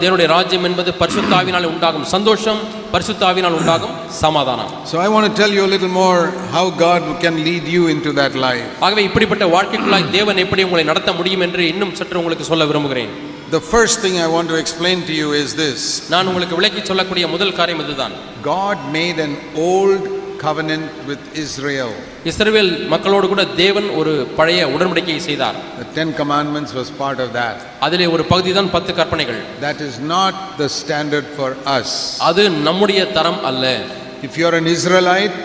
தேவனுடைய ராஜ்யம் என்பது பரிசுத்த ஆவியினால் உண்டாகும் சந்தோஷம், பரிசுத்த ஆவியினால் உண்டாகும் சமாதானம். So I want to tell you a little more how God can lead you into that life. ஆகவே இப்படிப்பட்ட வாழ்க்கைக்குள்ளாய் தேவன் எப்படி உங்களை நடத்த முடியும் என்று இன்னும் சற்று உங்களுக்கு சொல்ல விரும்புகிறேன். The first thing I want to explain to you is this. நான் உங்களுக்கு விளக்கி சொல்லக்கூடிய முதல் காரியம் இதுதான். God made an old covenant with Israel. இஸ்ரவேல் மக்களோடு கூட தேவன் ஒரு பழைய உடன்படிக்கையை செய்தார். The 10 commandments was part of that. அதிலே ஒரு பகுதி தான் 10 கற்பனைகள். That is not the standard for us. அது நம்முடைய தரம் அல்ல. If you are an Israelite,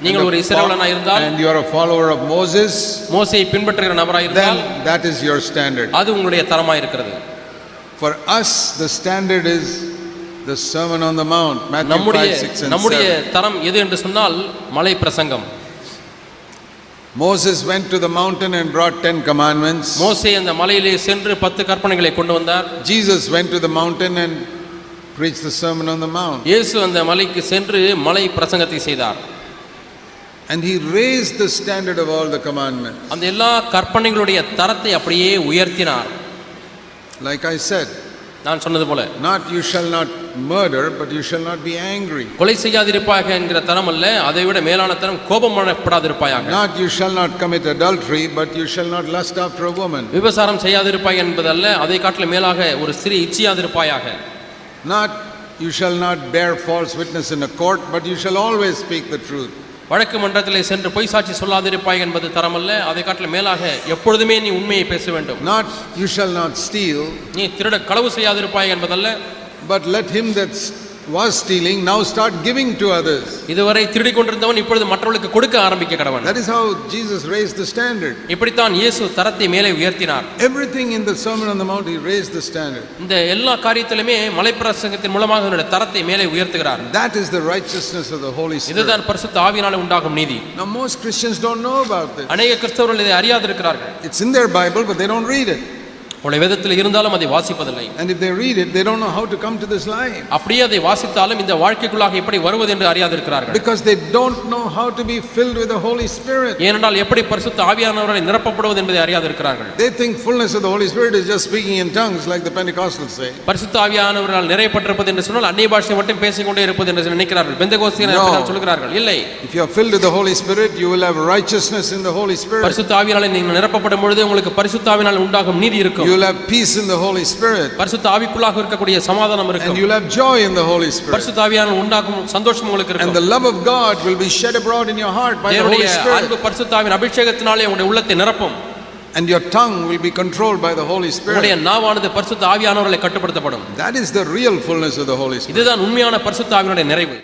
நீங்கள் ஒரு இஸ்ரவேலனா இருந்தால் and you are a follower of Moses, மோசேயை பின்பற்றுகிற நபராய் இருந்தால் then that is your standard. அது உங்களுடைய தரமாய் இருக்கிறது. For us the standard is the Sermon on the Mount, Matthew 5, 6 and 7. நம்முடைய தரம் எது என்று சொன்னால் மலை பிரசங்கம். Moses went to the mountain and brought 10 commandments. மோசே அந்த மலையிலே சென்று 10 கற்பனைகளை கொண்டு வந்தார். Jesus went to the mountain and preached the Sermon on the Mount. இயேசு அந்த மலைக்கு சென்று மலை பிரசங்கத்தை செய்தார். And he raised the standard of all the commandments. அந்த எல்லா கற்பனைகளுடைய தரத்தை அப்படியே உயர்த்தினார். Like I said, நான் சொன்னது போல, not you shall not murder, but you shall not be angry. கொலை செய்யாதிருப்பாயாக என்கிற தரம் அல்ல, அதை விட மேலான தரம் கோபப்படாதிருப்பாயாக. Not you shall not commit adultery, but you shall not lust after a woman. விபசாரம் செய்யாதிருப்பாய் என்பதல்ல, அதை காட்டிலும் மேலாக ஒரு ஸ்திரீ இச்சியாதிருப்பாயாக. Not you shall not bear false witness in a court, but you shall always speak the truth. வழக்கு மன்றத்திலே சென்று பொய் சாட்சி சொல்லாதிருப்பாய் என்பது தரம் அல்ல, அதை காட்டிலும் மேலாக எப்பொழுதுமே நீ உண்மையை பேச வேண்டும். Not you shall not steal, நீ களவு செய்யாதிருப்பாய் என்பதல்ல, but let him that was stealing now start giving to others. இதுவரை திருடிக் கொண்டிருந்தவன் இப்பொழுது மற்றவர்களுக்கு கொடுக்க ஆரம்பிக்க கடவன். That is how Jesus raised the standard. இப்படித்தான் இயேசு தரத்தை மேலே உயர்த்தினார். Everything in the Sermon on the Mount he raised the standard. இந்த எல்லா காரியத்திலுமே மலை பிரசங்கத்தின் மூலமாக அவருடைய தரத்தை மேலே உயர்த்துகிறார். That is the righteousness of the Holy Spirit. இதுதான் பரிசுத்த ஆவியினாலே உண்டாகும் நீதி. Now most Christians don't know about this. அநேக கிறிஸ்தவர்கள் இதை அறியாதிருக்கிறார்கள். It's in their Bible but they don't read it. அவருடைய வேதத்தில் இருந்தாலும் அதை வாசிப்பதில்லை. And if they read it they don't know how to come to this life. அப்படியே அதை வாசித்தாலும் இந்த வாழ்க்கைக்குள்ளாக எப்படி வருவது என்று அறியாதிருக்கிறார்கள். Because they don't know how to be filled with the Holy Spirit. ஏனென்றால் எப்படி பரிசுத்த ஆவியானவரால் நிரப்பப்படுவது என்பதை அறியாதிருக்கிறார்கள். They think fullness of the Holy Spirit is just speaking in tongues like the Pentecostals say. பரிசுத்த ஆவியானவரால் நிறையப்பட்டிருப்பது என்று சொன்னால் அந்நிய பாஷை மட்டும் பேசிக்கொண்டே இருப்பது என்று நினைக்கிறார்கள். பெந்தெகோஸ்தியர்கள் அப்படி சொல்கிறார்கள். இல்லை. If you are filled with the Holy Spirit you will have righteousness in the Holy Spirit. பரிசுத்த ஆவியானவரால் நீங்கள் நிரப்பப்படும் பொழுது உங்களுக்கு பரிசுத்த ஆவியானவரால் உண்டாகும் நீதி இருக்கும். You will have peace in the Holy Spirit. பரிசுத்த ஆவிக்குள்ளாக இருக்கக்கூடிய சமாதானம் இருக்கும். And you will have joy in the Holy Spirit. பரிசுத்த ஆவியானவர் உண்டாகும் சந்தோஷம் உங்களுக்கு இருக்கும். And the love of God will be shed abroad in your heart by the Holy Spirit. அன்பு பரிசுத்த ஆவியின் அபிஷேகத்தினாலே உங்களுடைய உள்ளத்தை நிரப்பும். And your tongue will be controlled by the Holy Spirit. உங்களுடைய நாவானது பரிசுத்த ஆவியானவரால் கட்டுப்படுத்தப்படும். That is the real fullness of the Holy Spirit. இதுதான் உண்மையான பரிசுத்த ஆவியினுடைய நிறைவு.